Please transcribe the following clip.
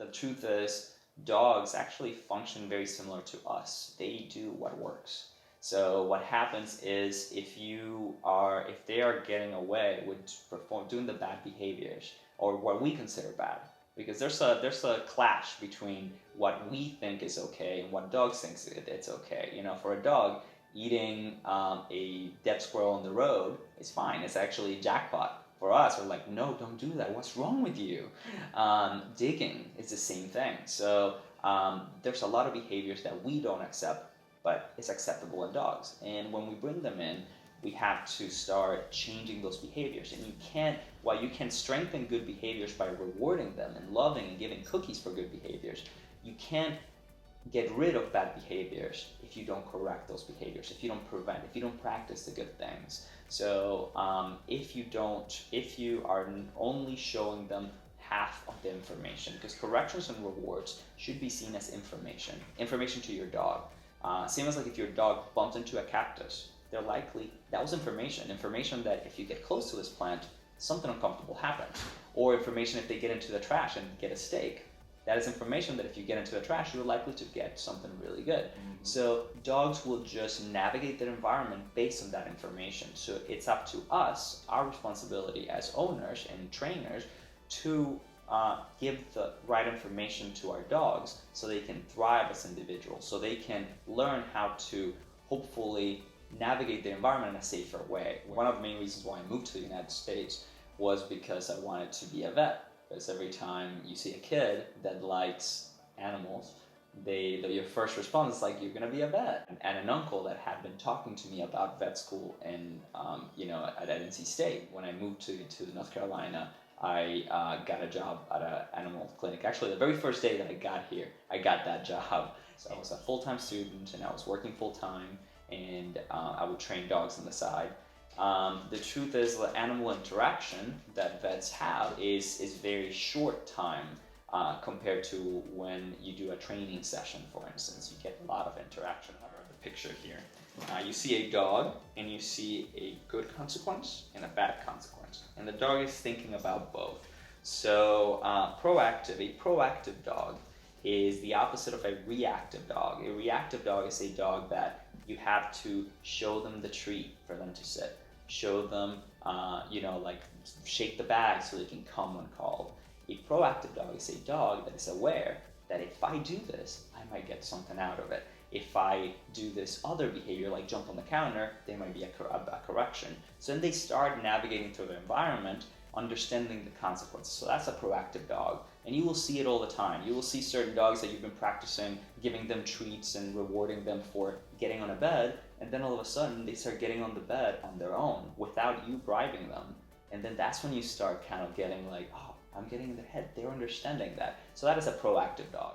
The truth is, dogs actually function very similar to us. They do what works. So what happens is if they are getting away with doing the bad behaviors or what we consider bad, because there's a clash between what we think is okay and what dogs think it's okay. For a dog, eating a dead squirrel on the road is fine. It's actually jackpot. For us, we're like, no, don't do that. What's wrong with you? Digging is the same thing. So there's a lot of behaviors that we don't accept, but it's acceptable in dogs. And when we bring them in, we have to start changing those behaviors. And while you can strengthen good behaviors by rewarding them and loving and giving cookies for good behaviors, you can't get rid of bad behaviors if you don't correct those behaviors, if you don't practice the good things. So if you are only showing them half of the information, because corrections and rewards should be seen as information to your dog. Same as like if your dog bumped into a cactus, they're likely, that was information that if you get close to this plant, something uncomfortable happens. Or information if they get into the trash and get a steak. That is information that if you get into the trash, you're likely to get something really good. Mm-hmm. So dogs will just navigate their environment based on that information. So it's up to us, our responsibility as owners and trainers, to give the right information to our dogs so they can thrive as individuals, so they can learn how to hopefully navigate the environment in a safer way. One of the main reasons why I moved to the United States was because I wanted to be a vet. Because every time you see a kid that likes animals, your first response is like, you're gonna be a vet. And an uncle that had been talking to me about vet school at NC State. When I moved to North Carolina, I got a job at an animal clinic. Actually, the very first day that I got here, I got that job. So I was a full-time student and I was working full-time, and I would train dogs on the side. The truth is, the animal interaction that vets have is very short time compared to when you do a training session, for instance. You get a lot of interaction. I have the picture here. You see a dog and you see a good consequence and a bad consequence. And the dog is thinking about both. So a proactive dog is the opposite of a reactive dog. A reactive dog is a dog that you have to show them the treat for them to sit. Show them, shake the bag so they can come when called. A proactive dog is a dog that is aware that if I do this, I might get something out of it. If I do this other behavior, like jump on the counter, there might be a correction. So then they start navigating through the environment, understanding the consequences. So that's a proactive dog. And you will see it all the time. You will see certain dogs that you've been practicing, giving them treats and rewarding them for getting on a bed, and then all of a sudden they start getting on the bed on their own without you bribing them. And then that's when you start kind of getting like, oh, I'm getting in their head. They're understanding that. So that is a proactive dog.